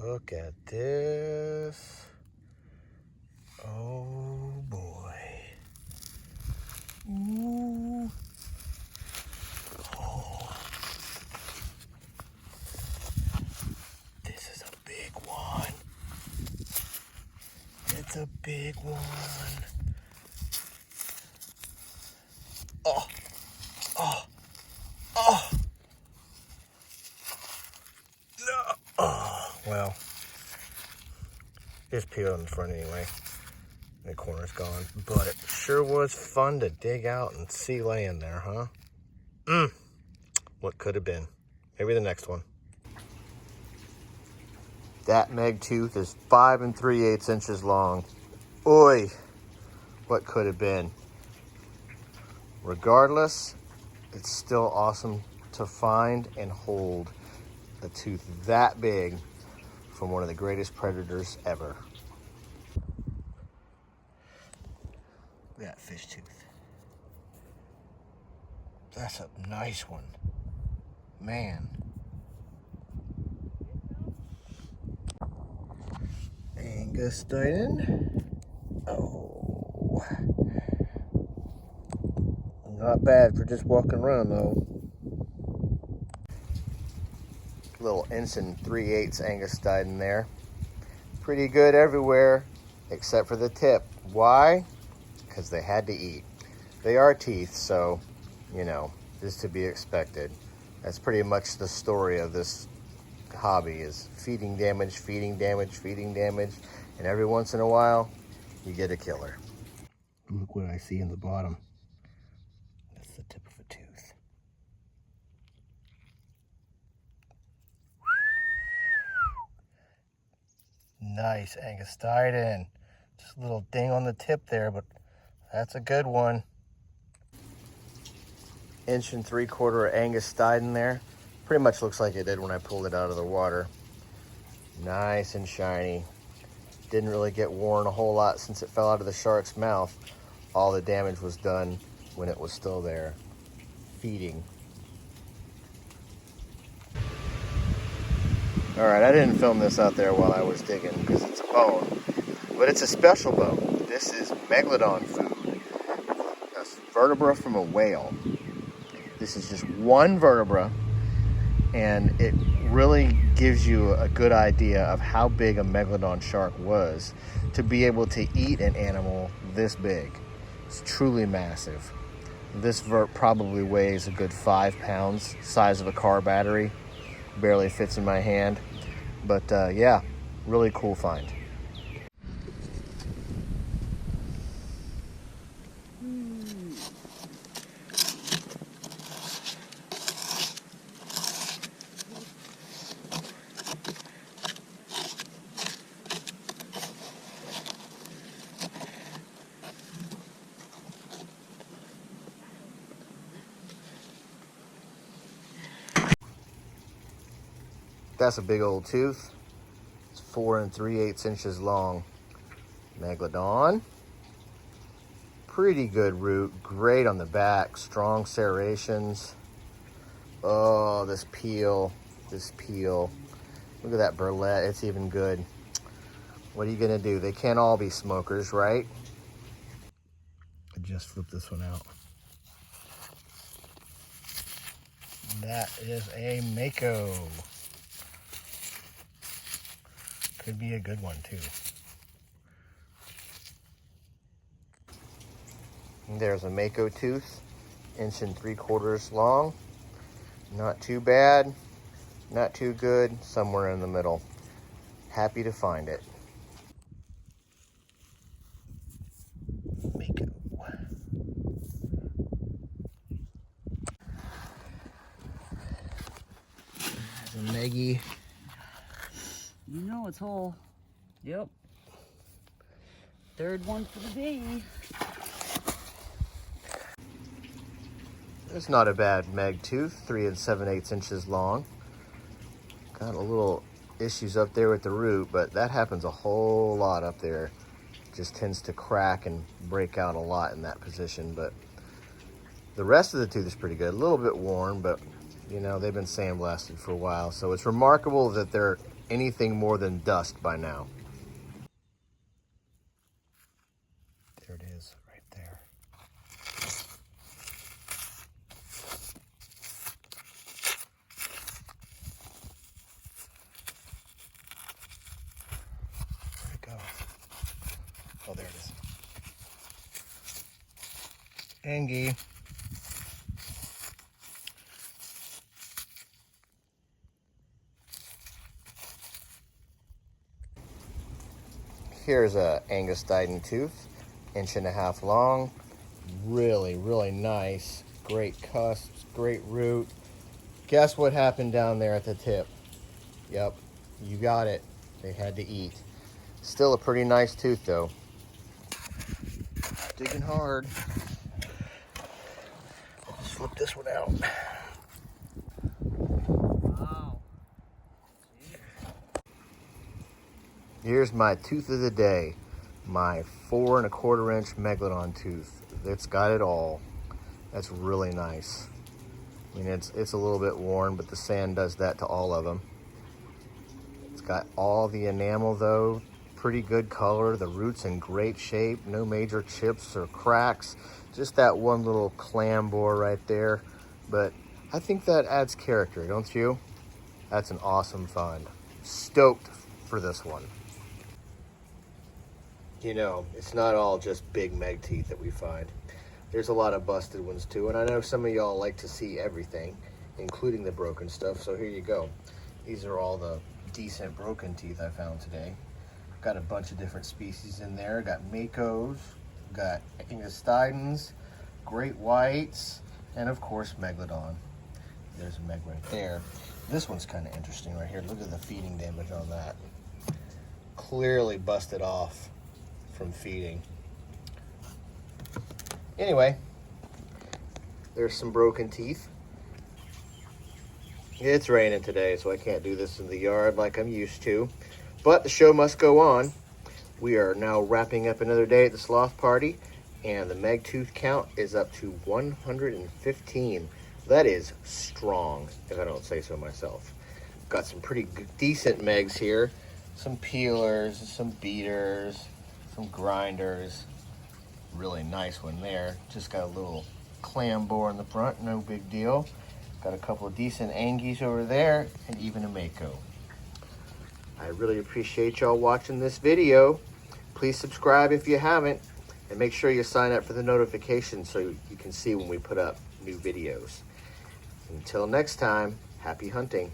Look at this. Oh boy. Ooh. Oh. This is a big one. It's a big one. Oh. Oh. Oh. No. Oh. Well, just peeled in the front anyway. The corner's gone, but it sure was fun to dig out and see laying there, huh? What could have been? Maybe the next one. That meg tooth is 5 3/8 inches long. Oi, what could have been? Regardless, it's still awesome to find and hold a tooth that big from one of the greatest predators ever. Look at that fish tooth. That's a nice one. Man. Angustitin. Oh. Not bad for just walking around though. Little ensign 3/8 Angustitin there. Pretty good everywhere except for the tip. Why? Because they had to eat. They are teeth, so, you know, is to be expected. That's pretty much the story of this hobby, is feeding damage, feeding damage, feeding damage, and every once in a while, you get a killer. Look what I see in the bottom. That's the tip of a tooth. Nice Angustitin. Just a little ding on the tip there, but that's a good one. 1 3/4 Angustitin there. Pretty much looks like it did when I pulled it out of the water. Nice and shiny. Didn't really get worn a whole lot since it fell out of the shark's mouth. All the damage was done when it was still there, feeding. All right, I didn't film this out there while I was digging because it's a bone, but it's a special bone. This is Megalodon food, a vertebra from a whale. This is just one vertebra, and it really gives you a good idea of how big a Megalodon shark was to be able to eat an animal this big. It's truly massive. This vert probably weighs a good 5 pounds, size of a car battery. Barely fits in my hand, but yeah, really cool find. That's a big old tooth. It's 4 3/8 inches long. Megalodon. Pretty good root, great on the back, strong serrations. Oh, this peel. Look at that burlette, it's even good. What are you gonna do? They can't all be smokers, right? I just flipped this one out. That is a mako. Could be a good one too. And there's a mako tooth, 1 3/4 long. Not too bad, not too good, somewhere in the middle. Happy to find it. Mako. There's a Meggie. You know it's whole. Yep. Third one for the day. It's not a bad Meg tooth, 3 7/8 inches long. Got a little issues up there with the root, but that happens a whole lot up there. Just tends to crack and break out a lot in that position, but the rest of the tooth is pretty good. A little bit worn, but you know, they've been sandblasted for a while, so it's remarkable that they're anything more than dust by now. There it is, right there. Where'd it go? Oh, there it is. Angie. Here's a Angus-Diden tooth, 1.5 inches long. Really, really nice. Great cusps, great root. Guess what happened down there at the tip? Yep, you got it. They had to eat. Still a pretty nice tooth though. Digging hard. Let's flip this one out. Wow. Here's my tooth of the day. My 4¼ inch Megalodon tooth. It's got it all. That's really nice. I mean, it's a little bit worn, but the sand does that to all of them. It's got all the enamel though. Pretty good color. The root's in great shape. No major chips or cracks. Just that one little clam bore right there. But I think that adds character, don't you? That's an awesome find. Stoked for this one. You know, it's not all just big meg teeth that we find. There's a lot of busted ones too, and I know some of y'all like to see everything, including the broken stuff, so here you go. These are all the decent broken teeth I found today. Got a bunch of different species in there. Got Makos, got Angus-Didens, great whites, and of course Megalodon. There's a meg right there. This one's kind of interesting right here. Look at the feeding damage on that. Clearly busted off from feeding. Anyway, there's some broken teeth. It's raining today, so I can't do this in the yard like I'm used to. But the show must go on. We are now wrapping up another day at the Sloth Party, and the meg tooth count is up to 115. That is strong, if I don't say so myself. Got some pretty decent megs here. Some peelers, some beaters, some grinders. Really nice one there. Just got a little clam bore in the front, no big deal. Got a couple of decent Angies over there, and even a Mako. I really appreciate y'all watching this video. Please subscribe if you haven't, and make sure you sign up for the notifications so you can see when we put up new videos. Until next time, happy hunting.